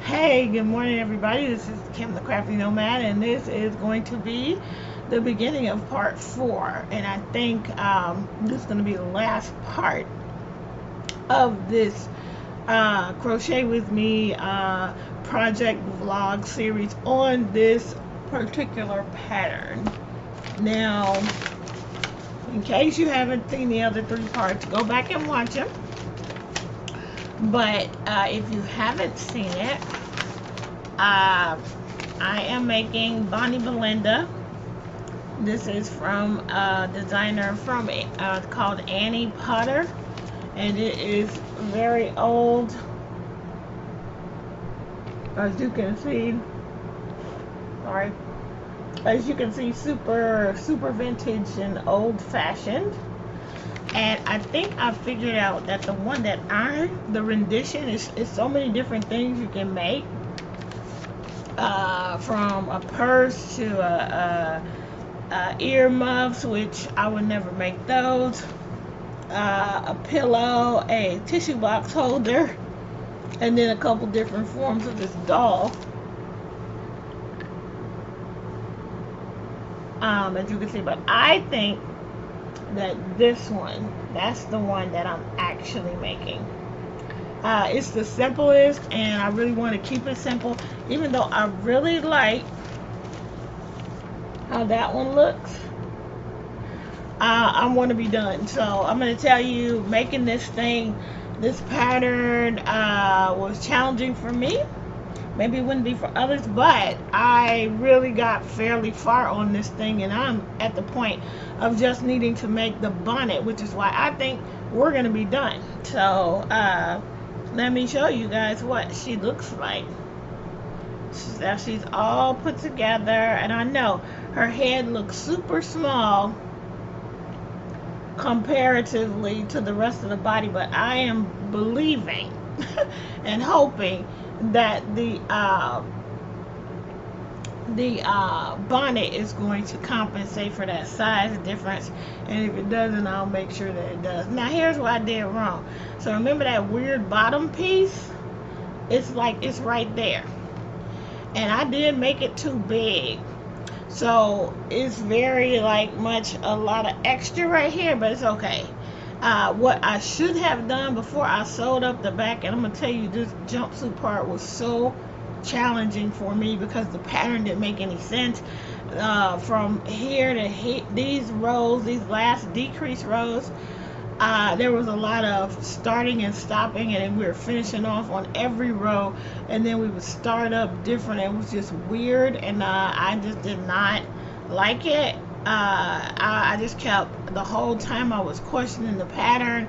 Hey, good morning, everybody. This is Kim, the Crafty Nomad, and this is going to be the beginning of part 4. And I think this is going to be the last part of this Crochet with Me project vlog series on this particular pattern. Now, in case you haven't seen the other 3 parts, go back and watch them. But if you haven't seen it, I am making Bonnie Belinda. This is from a designer from called Annie Potter, and it is very old, as you can see. Sorry, as you can see, super vintage and old fashioned. And I think I figured out that the one that the rendition is so many different things you can make. From a purse to earmuffs, which I would never make those. A pillow, a tissue box holder, and then a couple different forms of this doll. As you can see, but I think that this one, that's the one that I'm actually making. It's the simplest, and I really want to keep it simple, even though I really like how that one looks. I want to be done, so I'm going to tell you, making this pattern was challenging for me. Maybe it wouldn't be for others, but I really got fairly far on this thing, and I'm at the point of just needing to make the bonnet, which is why I think we're going to be done. So let me show you guys what she looks like. Now she's all put together, and I know her head looks super small comparatively to the rest of the body, but I am believing and hoping that the bonnet is going to compensate for that size difference, and if it doesn't, I'll make sure that it does. Now here's what I did wrong. So remember that weird bottom piece? It's like it's right there, and I did make it too big, so it's very much a lot of extra right here, but it's okay. What I should have done before I sewed up the back, and I'm gonna tell you, this jumpsuit part was so challenging for me because the pattern didn't make any sense. From here to these rows, these last decrease rows, there was a lot of starting and stopping, and then we were finishing off on every row, and then we would start up different. It was just weird, and I just did not like it. I just kept, the whole time I was questioning the pattern,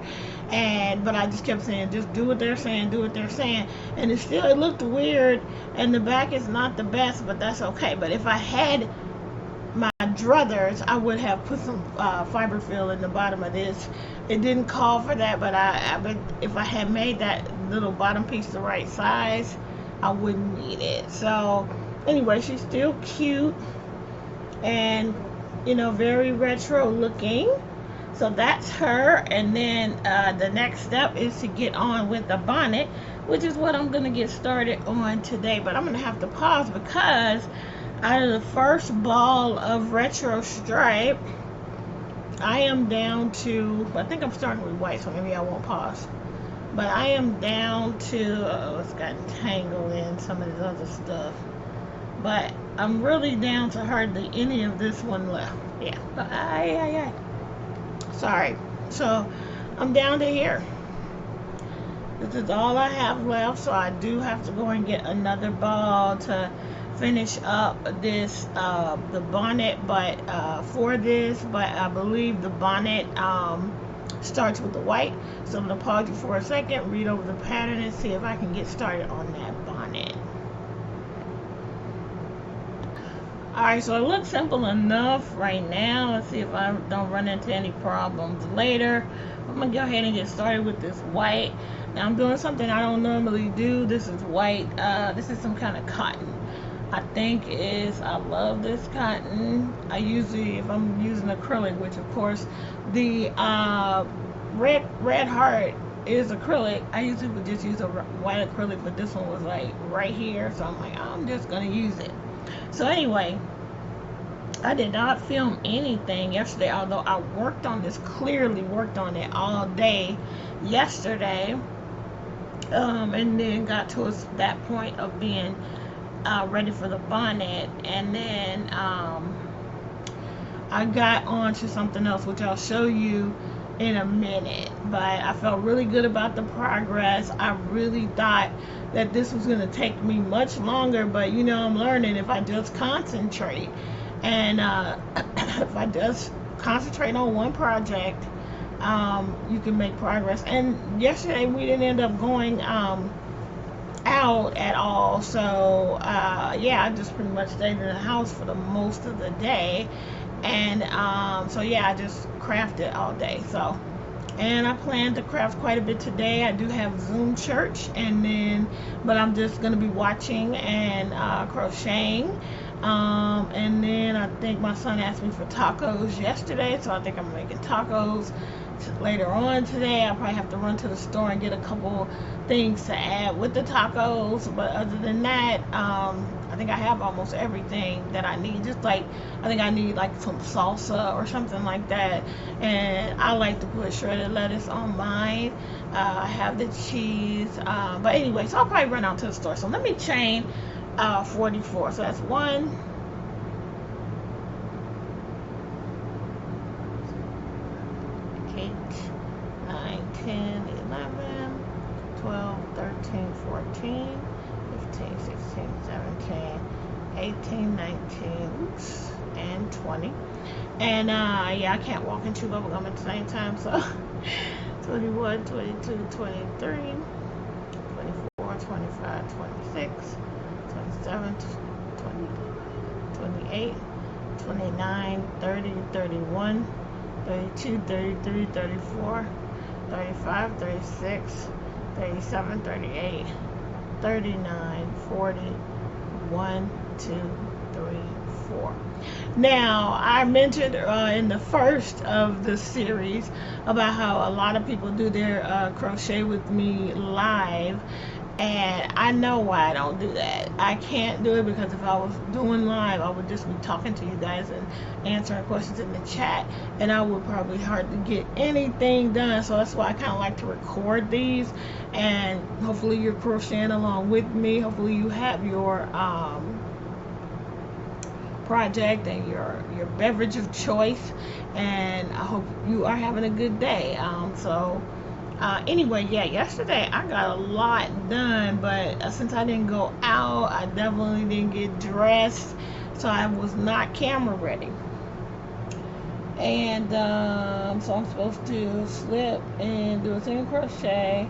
but I just kept saying, just do what they're saying, do what they're saying, and it looked weird, and the back is not the best, but that's okay. But if I had my druthers, I would have put some fiber fill in the bottom of this. It didn't call for that, but if I had made that little bottom piece the right size, I wouldn't need it. So anyway, she's still cute and very retro looking. So that's her, and then the next step is to get on with the bonnet, which is what I'm gonna get started on today. But I'm gonna have to pause because out of the first ball of retro stripe, I am down to, I think I'm starting with white, so maybe I won't pause, but I am down to it's gotten tangled in some of this other stuff, but I'm really down to hardly any of this one left. Yeah. Sorry. So I'm down to here. This is all I have left, so I do have to go and get another ball to finish up this the bonnet, but I believe the bonnet starts with the white. So I'm gonna pause you for a second, read over the pattern, and see if I can get started on that bonnet. Alright, so it looks simple enough right now. Let's see if I don't run into any problems later. I'm going to go ahead and get started with this white. Now I'm doing something I don't normally do. This is white. This is some kind of cotton. I love this cotton. I usually, if I'm using acrylic, which of course the Red Heart is acrylic. I usually would just use a white acrylic, but this one was like right here, so I'm like, I'm just gonna use it. So anyway, I did not film anything yesterday, although I worked on this, clearly worked on it all day yesterday, and then got to that point of being ready for the bonnet, and then I got on to something else, which I'll show you in a minute. But I felt really good about the progress. I really thought that this was going to take me much longer, but you know, I'm learning if I just concentrate, and if I just concentrate on one project, you can make progress. And yesterday we didn't end up going out at all, so yeah, I just pretty much stayed in the house for the most of the day, and so yeah, I just crafted all day. So, and I plan to craft quite a bit today. I do have Zoom church, and then but I'm just gonna be watching and crocheting, and then I think my son asked me for tacos yesterday, so I think I'm making tacos later on today. I'll probably have to run to the store and get a couple things to add with the tacos, but other than that, I think I have almost everything that I need. Just like I think I need like some salsa or something like that, and I like to put shredded lettuce on mine. I have the cheese, but anyway, so I'll probably run out to the store. So let me chain 44. So that's 1, 8, 9, 10, 11, 12, 13, 14, 15, 16, 17, 18, 19, oops, and 20. And yeah, I can't walk and chew bubble gum at the same time, so 21, 22, 23, 24, 25, 26, 27, 20, 28, 29, 30, 31, 32, 33, 34, 35, 36, 37, 38, 39, 40, 1, 2, 3, 4. Now, I mentioned in the first of the series about how a lot of people do their crochet with me live, and I know why I don't do that. I can't do it because if I was doing live, I would just be talking to you guys and answering questions in the chat, and I would probably hardly get anything done. So that's why I kind of like to record these, and hopefully you're crocheting along with me. Hopefully you have your project and your beverage of choice, and I hope you are having a good day. Anyway, yeah, yesterday I got a lot done, but since I didn't go out, I definitely didn't get dressed, so I was not camera ready. And so I'm supposed to slip and do a single crochet,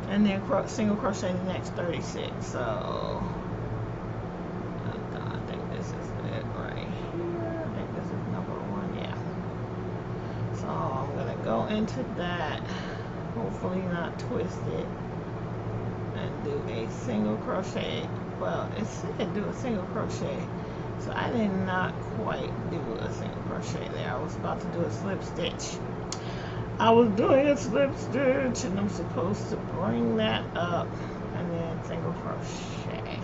and then single crochet the next 36. So I think this is it right here. I think this is number 1, yeah. So I'm gonna go into that, hopefully not twist it, and do a single crochet. Well, it said do a single crochet, so I did not quite do a single crochet there. I was about to do a slip stitch. I was doing a slip stitch, and I'm supposed to bring that up and then single crochet.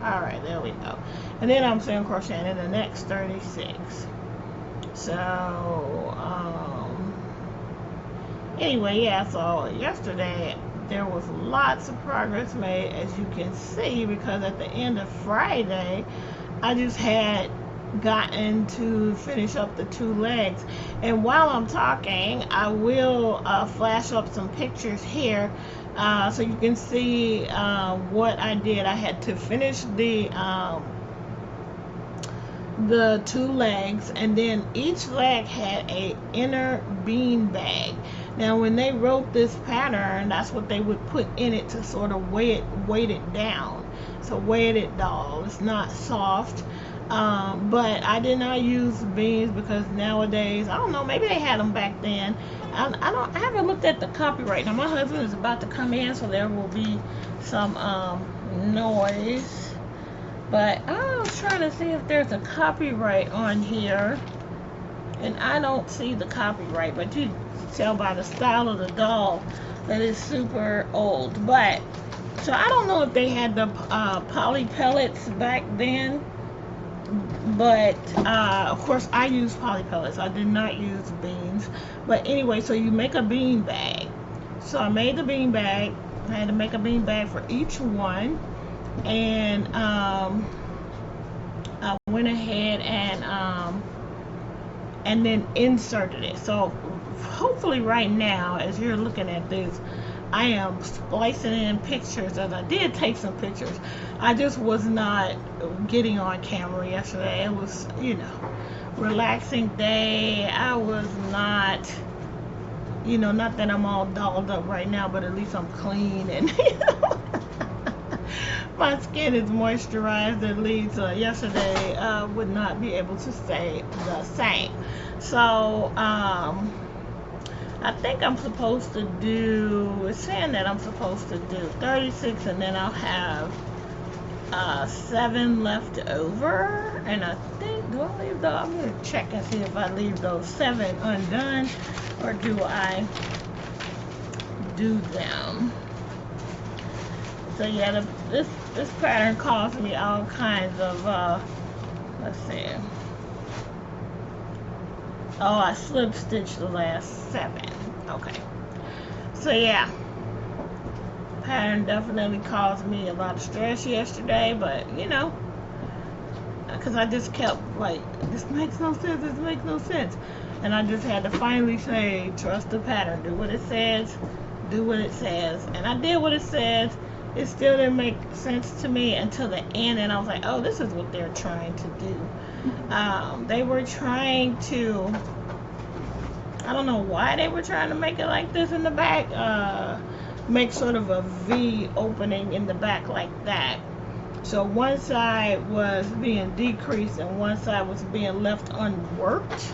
Alright, there we go. And then I'm single crocheting in the next 36. So anyway, yeah, so yesterday there was lots of progress made, as you can see, because at the end of Friday I just had gotten to finish up the 2 legs. And while I'm talking, I will flash up some pictures here so you can see what I did. I had to finish the 2 legs, and then each leg had a inner bean bag. Now when they wrote this pattern, that's what they would put in it to sort of weight it down. So weighted doll, it's not soft. But I did not use beans because nowadays, I don't know, maybe they had them back then. I haven't looked at the copyright. Now my husband is about to come in, so there will be some noise. But I was trying to see if there's a copyright on here, and I don't see the copyright, but you can tell by the style of the doll that is super old. But so I don't know if they had the poly pellets back then, but of course I used poly pellets. I did not use beans. But anyway, so you make a bean bag. So I made the bean bag. I had to make a bean bag for each one, and I went ahead and then inserted it. So hopefully right now, as you're looking at this, I am splicing in pictures, as I did take some pictures. I just was not getting on camera yesterday. It was, you know, relaxing day. I was not, you know, not that I'm all dolled up right now, but at least I'm clean, and you know, my skin is moisturized at least. Yesterday would not be able to say the same. So I think I'm supposed to do, it's saying that I'm supposed to do 36, and then I'll have 7 left over. And I think, do I leave those? I'm going to check and see if I leave those 7 undone, or do I do them. So yeah, this pattern cost me all kinds of, let's see. Oh, I slip stitched the last 7. Okay. So yeah, pattern definitely caused me a lot of stress yesterday, but you know, because I just kept like, this makes no sense, this makes no sense. And I just had to finally say, trust the pattern, do what it says, do what it says. And I did what it says. It still didn't make sense to me until the end, and I was like, oh, this is what they're trying to do. They were trying to, I don't know why they were trying to make it like this in the back, make sort of a V opening in the back like that. So one side was being decreased and one side was being left unworked.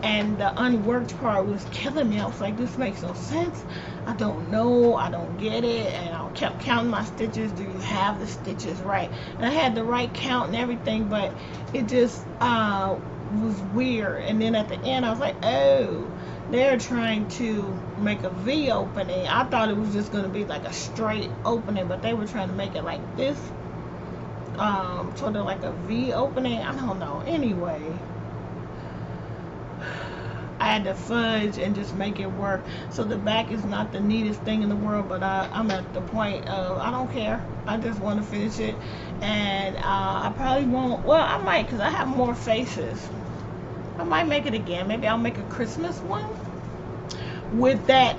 And the unworked part was killing me. I was like, this makes no sense. I don't know. I don't get it. And I kept counting my stitches. Do you have the stitches right? And I had the right count and everything, but it just was weird. And then at the end, I was like, oh, they're trying to make a V opening. I thought it was just going to be like a straight opening, but they were trying to make it like this. Sort of like a V opening. I don't know. Anyway, I had to fudge and just make it work. So the back is not the neatest thing in the world, but I'm at the point of, I don't care. I just want to finish it. And I probably won't, well, I might, because I have more faces. I might make it again. Maybe I'll make a Christmas one with that,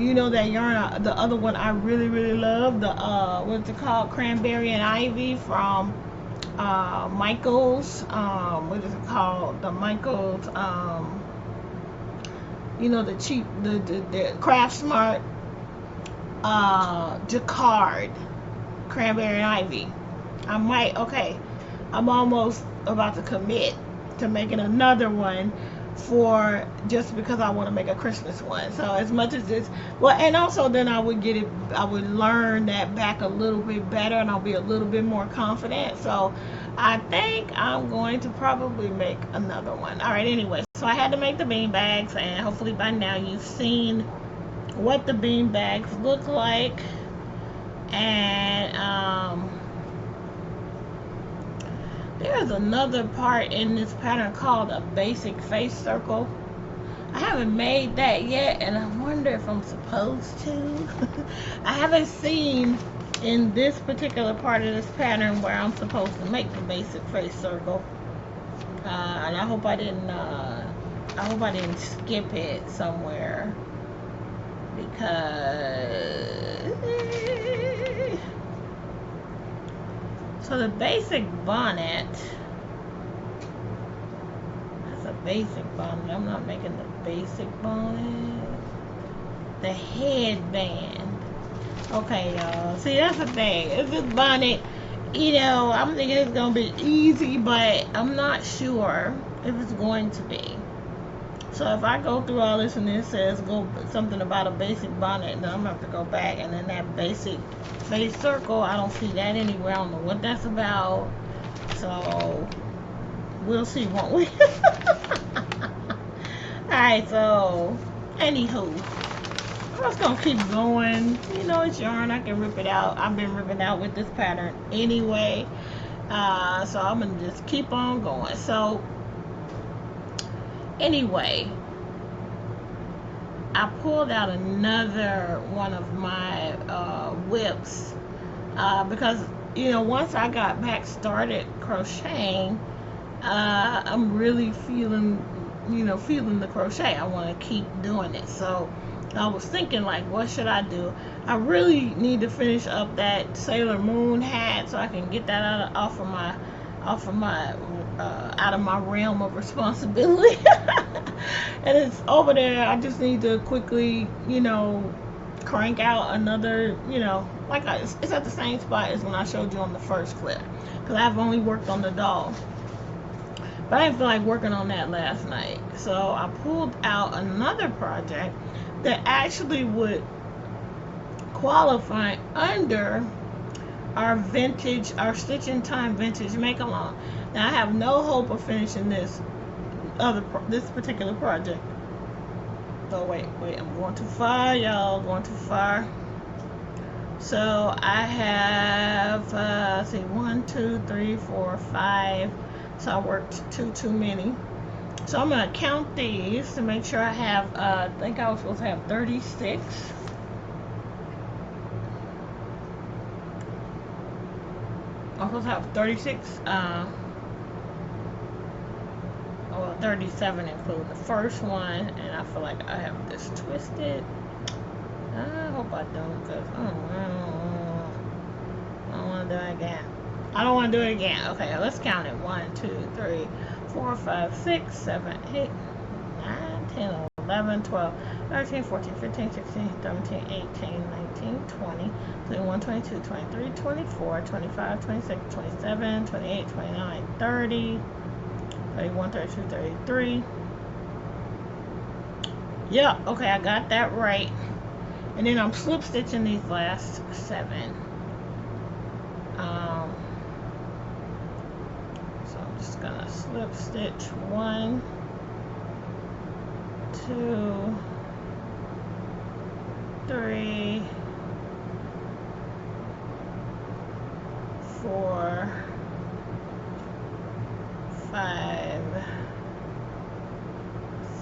you know, that yarn, the other one I really, really love, the, what's it called, Cranberry and Ivy from Michaels. What is it called? The Michaels, you know, the cheap, the Craft Smart Jacquard Cranberry and Ivy. I might, okay, I'm almost about to commit to making another one, for just because I want to make a Christmas one. So as much as this, well, and also then I would get it, I would learn that back a little bit better, and I'll be a little bit more confident. So I think I'm going to probably make another one. All right, anyway, so I had to make the bean bags, and hopefully by now you've seen what the bean bags look like. And there's another part in this pattern called a basic face circle. I haven't made that yet, and I wonder if I'm supposed to. I haven't seen in this particular part of this pattern where I'm supposed to make the basic face circle. And I hope I didn't skip it somewhere, because so the basic bonnet, that's a basic bonnet. I'm not making the basic bonnet. The headband. Okay, y'all. See, that's the thing. It's this bonnet, you know, I'm thinking it's going to be easy, but I'm not sure if it's going to be. So if I go through all this and it says go something about a basic bonnet, then I'm going to have to go back, and then that basic face circle, I don't see that anywhere. I don't know what that's about. So we'll see, won't we? Alright, so anywho, I'm just gonna keep going. You know, it's yarn. I can rip it out. I've been ripping out with this pattern anyway. So I'm gonna just keep on going. So anyway, I pulled out another one of my whips because, you know, once I got back started crocheting, I'm really feeling the crochet. I want to keep doing it. So I was thinking, like, what should I do? I really need to finish up that Sailor Moon hat so I can get that out of my realm of responsibility. And it's over there. I just need to quickly, you know, crank out another, you know, like it's at the same spot as when I showed you on the first clip, because I've only worked on the doll. But I didn't feel like working on that last night. So I pulled out another project that actually would qualify under our Stitch in Time vintage make along. Now I have no hope of finishing this particular project. Oh wait, I'm going too far, y'all. Going too far. So I have let's see, 1, 2, 3, 4, 5. So I worked too many. So I'm gonna count these to make sure I have. I think I was supposed to have 36. I'm supposed to have 36. 37 including the first one, and I feel like I have this twisted. I hope I don't, because I don't want to do it again. I don't want to do it again. Okay, let's count it. 1, 2, 3, 4, 5, 6, 7, 8, 9, 10, 11, 12, 13, 14, 15, 16, 17, 18, 19, 20, 21, 22, 23, 24, 25, 26, 27, 28, 29, 30, 31, 32, 33. Yeah, okay, I got that right. And then I'm slip stitching these last 7. So I'm just gonna slip stitch 1, 2, 3, 4, 5,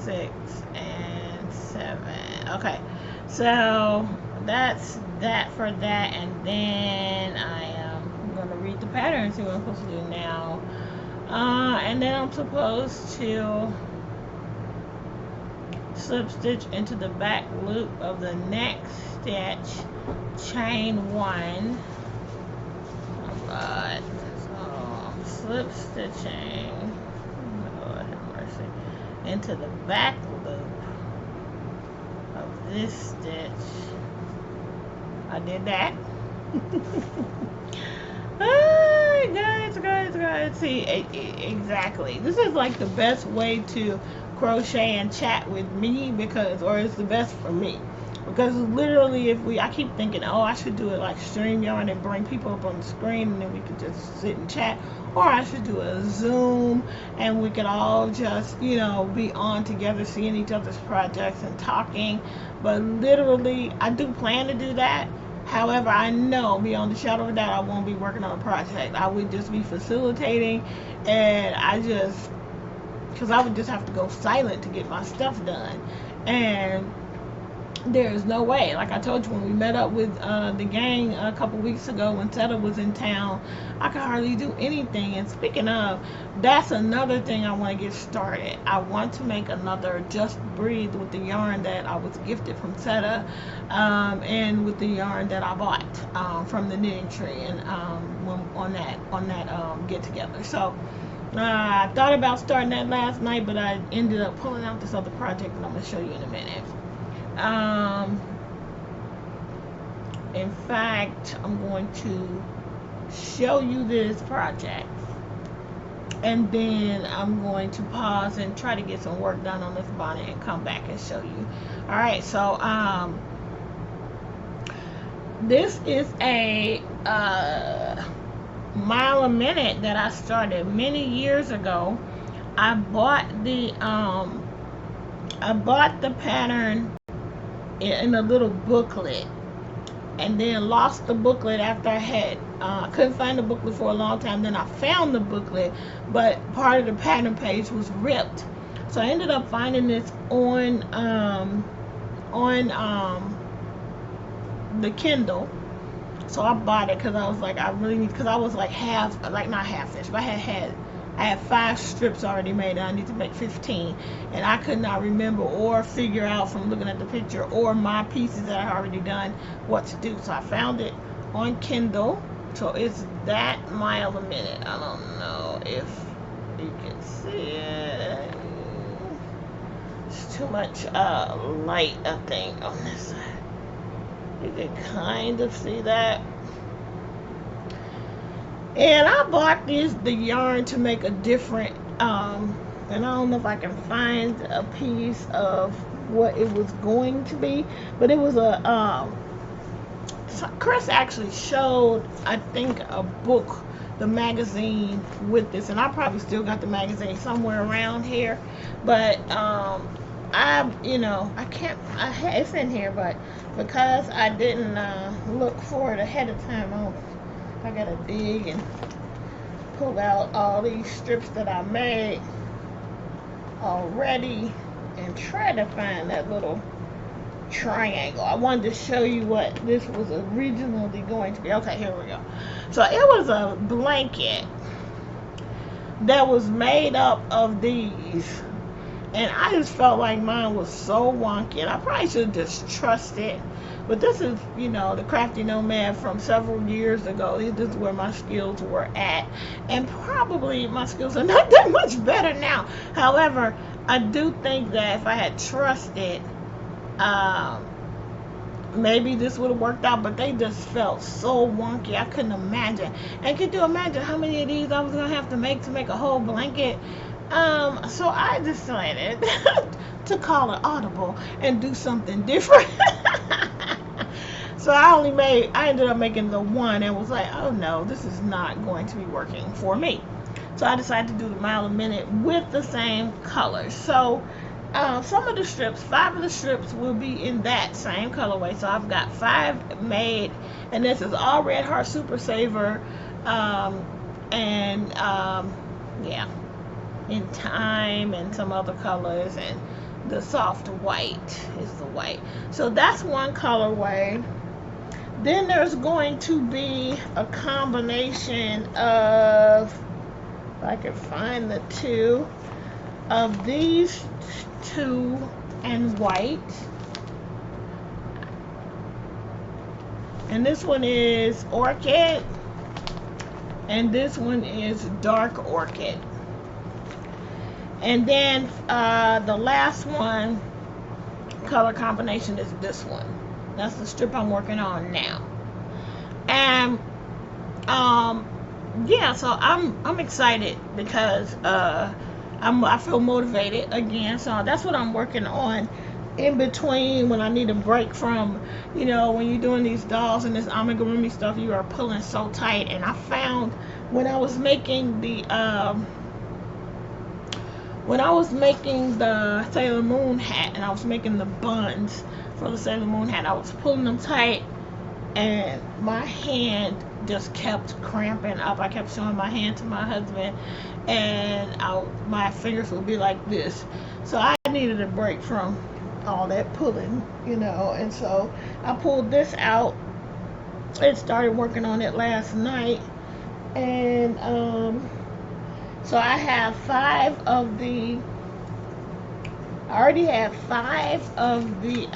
6, and 7. Okay, so that's that for that, and then I am gonna read the pattern and see what I'm supposed to do now. And then I'm supposed to slip stitch into the back loop of the next stitch, chain 1. Oh God. So I'm slip stitching, Lord have mercy, into the back loop of this stitch. I did that. Guys, see, exactly. This is like the best way to crochet and chat with me, because, or it's the best for me, because literally, I keep thinking, oh, I should do it like StreamYard and bring people up on the screen, and then we could just sit and chat, or I should do a Zoom and we could all just, you know, be on together, seeing each other's projects and talking. But literally, I do plan to do that. However, I know beyond the shadow of a doubt I won't be working on a project. I would just be facilitating, and because I would just have to go silent to get my stuff done. And there's no way. Like I told you, when we met up with the gang a couple weeks ago when Seta was in town, I could hardly do anything. And speaking of, that's another thing I want to get started. I want to make another Just Breathe with the yarn that I was gifted from Seta, and with the yarn that I bought from the knitting tree, and on that get together. So I thought about starting that last night, but I ended up pulling out this other project that I'm going to show you in a minute. In fact, I'm going to show you this project, and then I'm going to pause and try to get some work done on this bonnet and come back and show you. Alright, so this is a mile a minute that I started many years ago. I bought the pattern in a little booklet, and then lost the booklet after I had couldn't find the booklet for a long time. Then I found the booklet, but part of the pattern page was ripped. So I ended up finding this on the Kindle. So I bought it because I was like, I really need, because I was like not half finished, but I had 5 strips already made, and I need to make 15, and I could not remember or figure out from looking at the picture or my pieces that I had already done what to do. So I found it on Kindle. So it's that mile a minute. I don't know if you can see it. It's too much light, I think, on this side. You can kind of see that. And I bought the yarn to make a different, and I don't know if I can find a piece of what it was going to be, but it was a, Chris actually showed, I think, a book, the magazine with this, and I probably still got the magazine somewhere around here, but, it's in here, but because I didn't look for it ahead of time, I gotta dig and pull out all these strips that I made already and try to find that little triangle. I wanted to show you what this was originally going to be. Okay, here we go. So it was a blanket that was made up of these, and I just felt like mine was so wonky, and I probably should have just trusted. But this is, the Crafty Nomad from several years ago. This is where my skills were at, and probably my skills are not that much better now. However, I do think that if I had trusted, maybe this would have worked out, but they just felt so wonky. I couldn't imagine. And could you imagine how many of these I was going to have to make a whole blanket? So I decided to call an audible and do something different. So I ended up making the one and was like, oh no, this is not going to be working for me. So I decided to do the mile a minute with the same color. So some of the strips, 5 of the strips will be in that same colorway. So I've got 5 made, and this is all Red Heart Super Saver, in Time and some other colors, and the soft white is the white. So that's one colorway. Then there's going to be a combination of, if I can find the 2 of these 2 and white, and this one is Orchid, and this one is Dark Orchid. And then the last one color combination is this one. That's the strip I'm working on now. And so I'm excited because I feel motivated again. So that's what I'm working on in between when I need a break from, when you're doing these dolls and this amigurumi stuff, you are pulling so tight. And I found when I was making the Sailor Moon hat, and I was making the buns for the Sailor Moon hat, I was pulling them tight, and my hand just kept cramping up. I kept showing my hand to my husband, and my fingers would be like this. So I needed a break from all that pulling, and so I pulled this out and started working on it last night. And so I have 5 of the, I already have 5 of the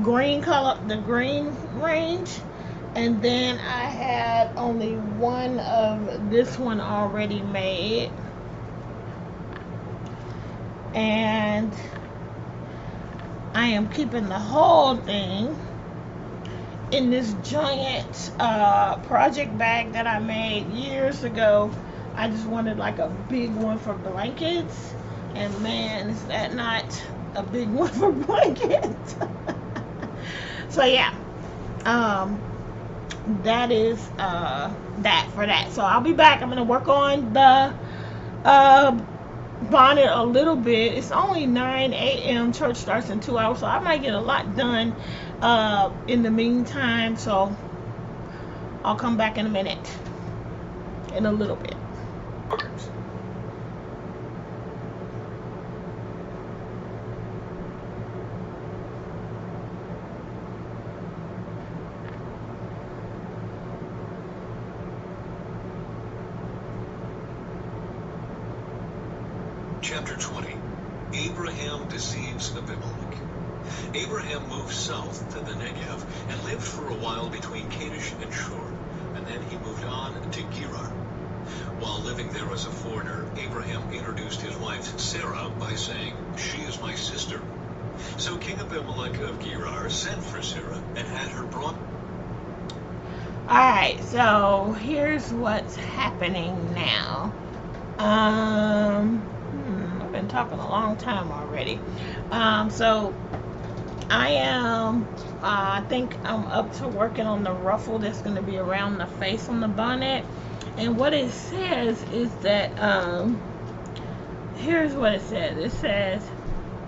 green color, the green range, and then I had only 1 of this one already made, and I am keeping the whole thing in this giant project bag that I made years ago. I just wanted like a big one for blankets, and man, is that not a big one for blankets. So yeah, that is that for that. So I'll be back. I'm gonna work on the bonnet a little bit. It's only 9 a.m. Church starts in 2 hours, so I might get a lot done in the meantime. So I'll come back in a minute, in a little bit. Chapter 20. Abraham deceives Abimelech. Abraham moved south to the Negev and lived for a while between Kadesh and Shur, and then he moved on to Gerar. While living there as a foreigner, Abraham introduced his wife Sarah by saying, "She is my sister." So King Abimelech of Gerar sent for Sarah and had her brought. Alright, so here's what's happening now. I've been talking a long time already. So I am, I think I'm up to working on the ruffle that's going to be around the face on the bonnet. And what it says is that, here's what it says. It says,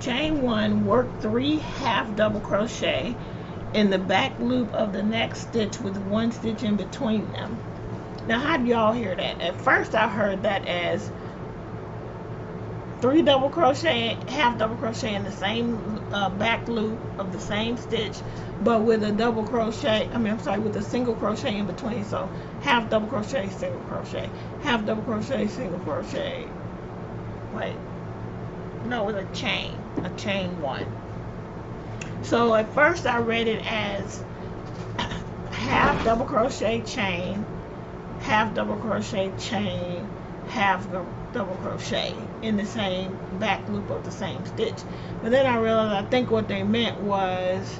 chain 1, work 3 half double crochet in the back loop of the next stitch with 1 stitch in between them. Now, how do y'all hear that? At first I heard that as 3 double crochet, half double crochet in the same back loop of the same stitch, but with a double crochet, with a single crochet in between. So half double crochet, single crochet, half double crochet, single crochet. Wait, no, with a chain 1. So at first I read it as half double crochet chain, half double crochet chain, half double crochet in the same back loop of the same stitch. But then I realized I think what they meant was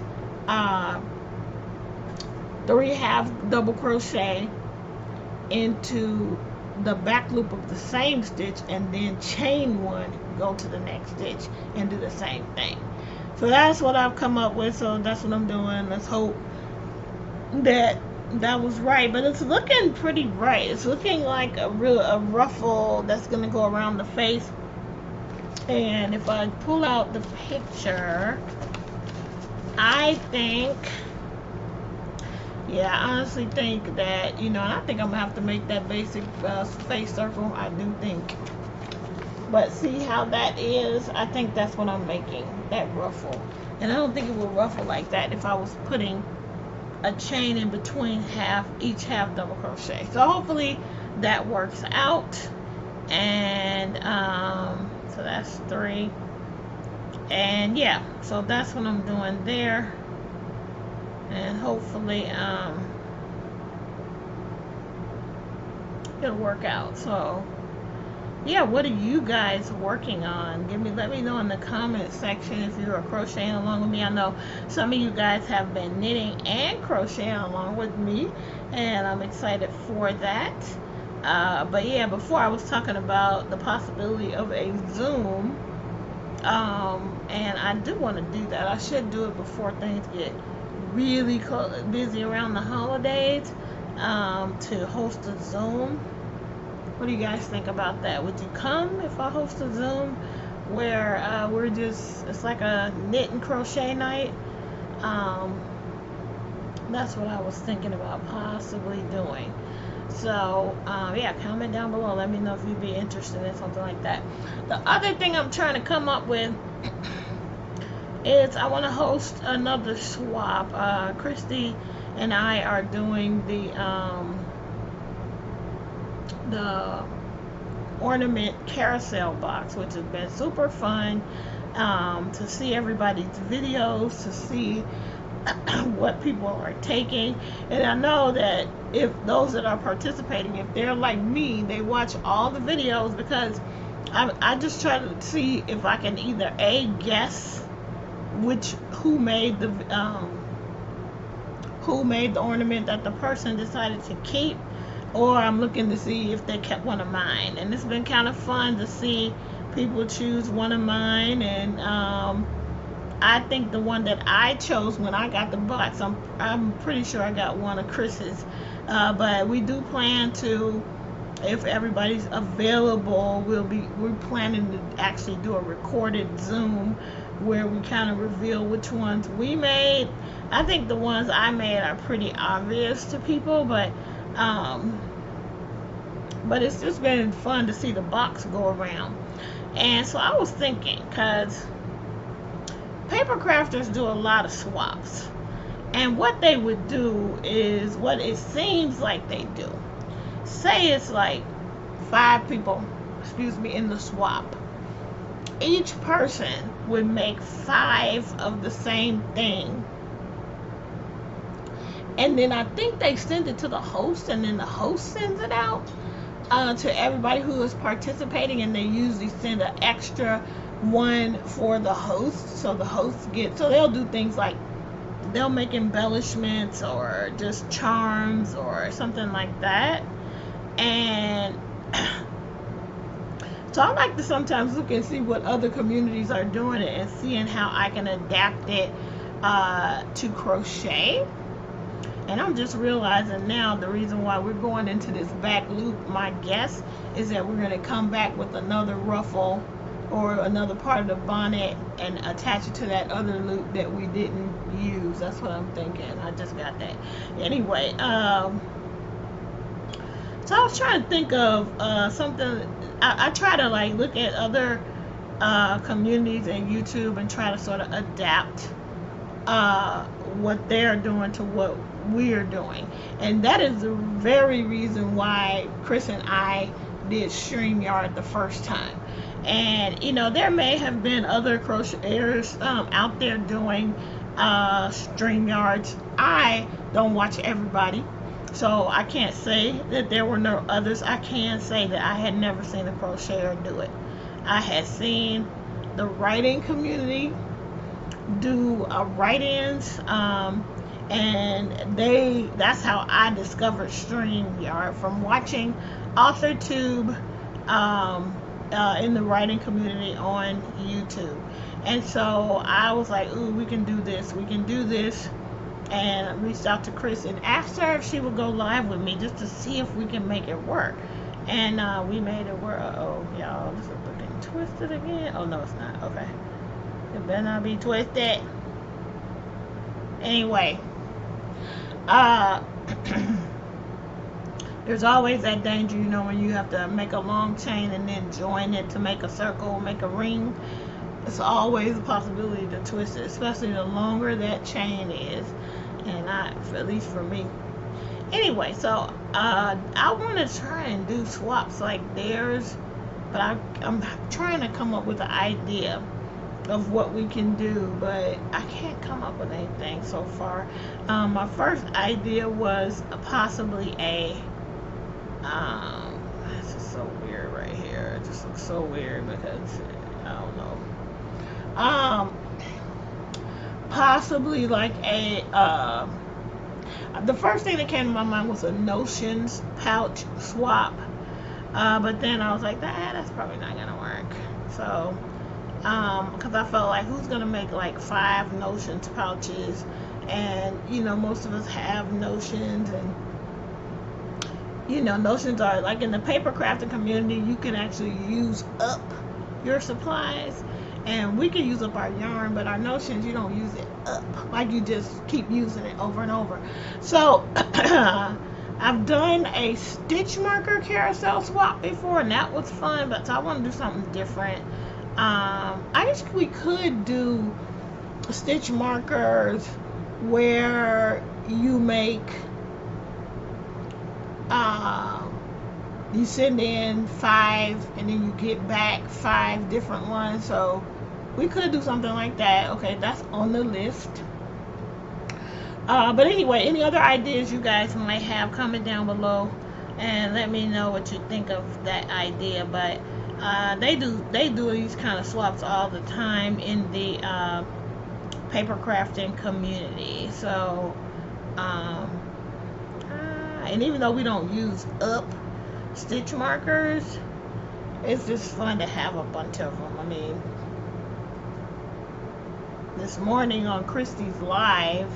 3 half double crochet into the back loop of the same stitch, and then chain 1, go to the next stitch and do the same thing. So that's what I've come up with, so that's what I'm doing. Let's hope that that was right, but it's looking pretty bright. It's looking like a ruffle that's gonna go around the face. And if I pull out the picture, I think, yeah, I honestly think that, you know, I think I'm gonna have to make that basic face circle. I do think, but see how that is. I think that's what I'm making, that ruffle. And I don't think it will ruffle like that if I was putting a chain in between each half double crochet. So hopefully that works out. And so that's 3, and yeah, so that's what I'm doing there, and hopefully it'll work out. So yeah, what are you guys working on? Let me know in the comment section if you are crocheting along with me. I know some of you guys have been knitting and crocheting along with me, and I'm excited for that. But yeah, before I was talking about the possibility of a Zoom, and I do want to do that. I should do it before things get really busy around the holidays, to host a Zoom. What do you guys think about that? Would you come if I host a Zoom where it's like a knit and crochet night? That's what I was thinking about possibly doing. So yeah, comment down below. Let me know if you'd be interested in something like that. The other thing I'm trying to come up with is I want to host another swap. Christy and I are doing the ornament carousel box, which has been super fun, to see everybody's videos, to see what people are taking. And I know that if those that are participating, if they're like me, they watch all the videos, because I just try to see if I can either guess who made the ornament that the person decided to keep, or I'm looking to see if they kept one of mine. And it's been kind of fun to see people choose one of mine. And I think the one that I chose when I got the box, I'm pretty sure I got one of Chris's. But we do plan to if everybody's available, we're planning to actually do a recorded Zoom where we kind of reveal which ones we made. I think the ones I made are pretty obvious to people, but it's just been fun to see the box go around. And so I was thinking, because paper crafters do a lot of swaps, and what they would do is what it seems like they do. Say it's like 5 people, in the swap. Each person would make 5 of the same thing, and then I think they send it to the host, and then the host sends it out to everybody who is participating, and they usually send an extra one for the host, so the host gets, so they'll do things like they'll make embellishments or just charms or something like that. And so I like to sometimes look and see what other communities are doing it and seeing how I can adapt it to crochet. And I'm just realizing now the reason why we're going into this back loop, my guess is that we're going to come back with another ruffle or another part of the bonnet and attach it to that other loop that we didn't use. That's what I'm thinking. I just got that. Anyway, so I was trying to think of something. I try to like look at other communities and YouTube and try to sort of adapt what they're doing to what we're doing. And that is the very reason why Chris and I did StreamYard the first time. And you know, there may have been other crocheters out there doing StreamYards. I don't watch everybody, so I can't say that there were no others. I can say that I had never seen a crocheter do it. I had seen the writing community do write-ins, and that's how I discovered StreamYard, from watching AuthorTube in the writing community on YouTube. And so I was like, ooh, we can do this, and I reached out to Chris and asked her if she would go live with me just to see if we can make it work. And we made it work. Oh, y'all, this is looking twisted again. Oh, no, it's not. Okay. It better not be twisted. Anyway, there's always that danger, you know, when you have to make a long chain and then join it to make a circle, make a ring. It's always a possibility to twist it, especially the longer that chain is, and at least for me. Anyway, so I want to try and do swaps like theirs, but I'm trying to come up with an idea of what we can do, but I can't come up with anything so far. My first idea was possibly this is so weird right here. It just looks so weird because I don't know. Possibly like the first thing that came to my mind was a Notions pouch swap, but then I was like, that's probably not gonna work. So because I felt like, who's gonna make like 5 Notions pouches? And you know, most of us have Notions, and you know, Notions are like, in the paper crafting community, you can actually use up your supplies, and we can use up our yarn, but our Notions, you don't use it up, like you just keep using it over and over. So I've done a stitch marker carousel swap before, and that was fun, but so I want to do something different. I guess we could do stitch markers where you make you send in 5 and then you get back 5 different ones. So we could do something like that. Okay, that's on the list. But anyway, any other ideas you guys might have, comment down below and let me know what you think of that idea. But they do these kind of swaps all the time in the paper crafting community. So and even though we don't use up stitch markers, it's just fun to have a bunch of them. I mean, this morning on Christy's live,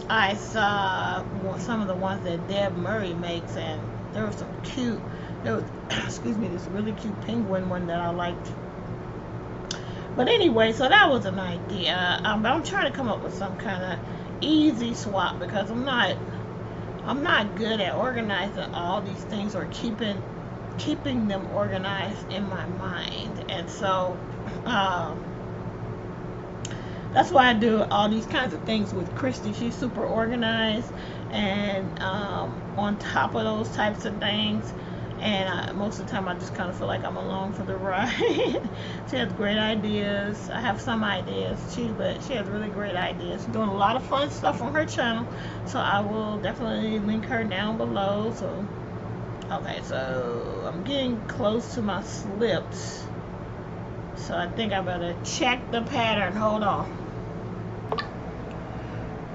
I saw some of the ones that Deb Murray makes, and there was some cute, there was, excuse me, this really cute penguin one that I liked. But anyway, so that was an idea. But I'm trying to come up with some kind of easy swap because I'm not good at organizing all these things or keeping them organized in my mind. And so that's why I do all these kinds of things with Christy. She's super organized and on top of those types of things. And most of the time I just kind of feel like I'm along for the ride. She has great ideas. I have some ideas too, but she has really great ideas. She's doing a lot of fun stuff on her channel. So I will definitely link her down below. So, okay, so I'm getting close to my slips. So I think I better check the pattern. Hold on.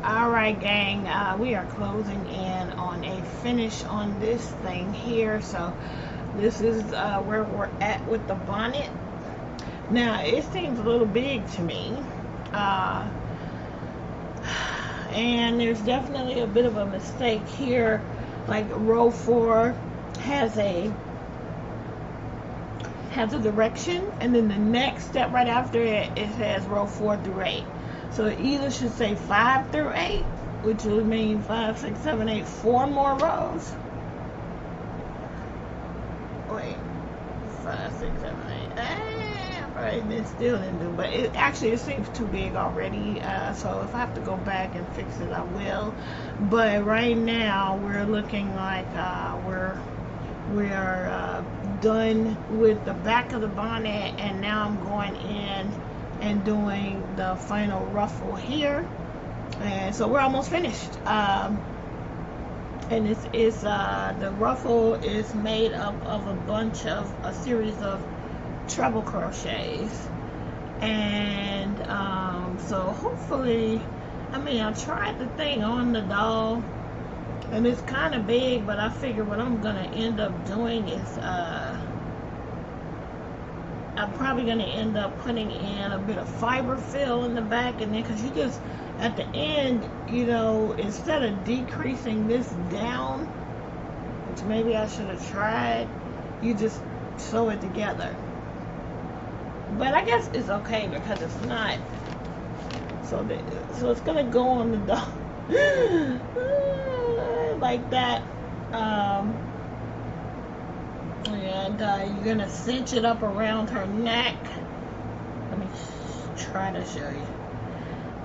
Alright, gang, we are closing in on a finish on this thing here. So this is where we're at with the bonnet. Now it seems a little big to me, and there's definitely a bit of a mistake here. Like row 4 has a direction, and then the next step right after it says row 4 through 8. So it either should say 5 through 8, which would mean 5, 6, 7, 8, 4 more rows. Wait, 5, 6, 7, 8. Alright, then still didn't do, but it seems too big already. So if I have to go back and fix it, I will. But right now we're looking like we are done with the back of the bonnet, and now I'm going in and doing the final ruffle here, and so we're almost finished. And the ruffle is made up of a series of treble crochets, and so hopefully, I mean, I tried the thing on the doll and it's kind of big, but I figure what I'm gonna end up doing is I'm probably going to end up putting in a bit of fiber fill in the back, and then because you just at the end, you know, instead of decreasing this down, which maybe I should have tried, you just sew it together. But I guess it's okay because it's not so it's going to go on the doll like that. And you're gonna cinch it up around her neck. Let me try to show you.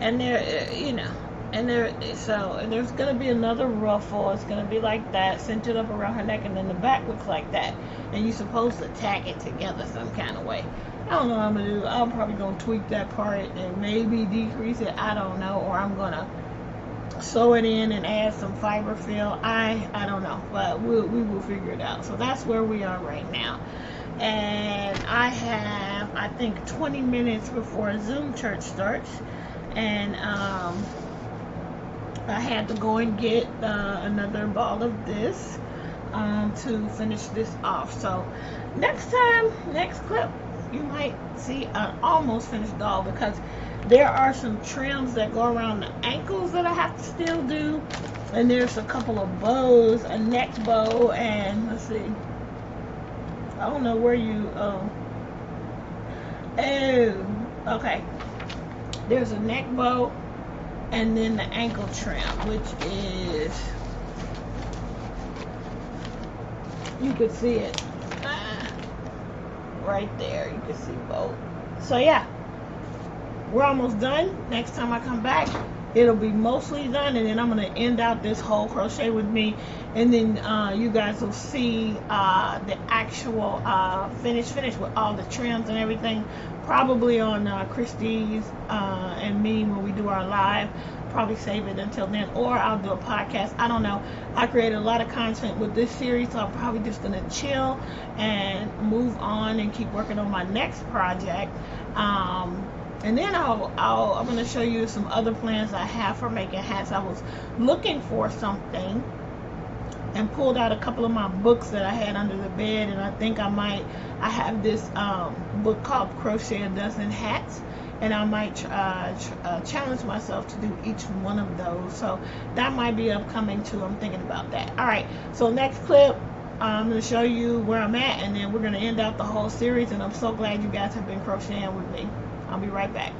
And there, you know, and there's gonna be another ruffle. It's gonna be like that, cinch it up around her neck, and then the back looks like that. And you're supposed to tack it together some kind of way. I don't know what I'm gonna do. I'm probably gonna tweak that part and maybe decrease it. I don't know, or I'm gonna sew it in and add some fiber fill. I don't know, but we will figure it out. So that's where we are right now, and I have, I think, 20 minutes before Zoom church starts, and I had to go and get another ball of this to finish this off. So next clip, you might see an almost finished doll, because there are some trims that go around the ankles that I have to still do, and there's a couple of bows, a neck bow, and let's see, I don't know where you okay, there's a neck bow and then the ankle trim, which is, you could see it right there, you can see both. So yeah, we're almost done. Next time I come back, it'll be mostly done, and then I'm going to end out this whole crochet with me, and then you guys will see the actual finish with all the trims and everything, probably on Christy's and me when we do our live. Probably save it until then, or I'll do a podcast. I don't know. I created a lot of content with this series, so I'm probably just going to chill and move on and keep working on my next project. And then I'm going to show you some other plans I have for making hats. I was looking for something and pulled out a couple of my books that I had under the bed, and I think I have this book called Crochet a Dozen Hats, and I might challenge myself to do each one of those. So that might be upcoming too. I'm thinking about that. All right, so next clip, I'm going to show you where I'm at, and then we're going to end out the whole series. And I'm so glad you guys have been crocheting with me. I'll be right back.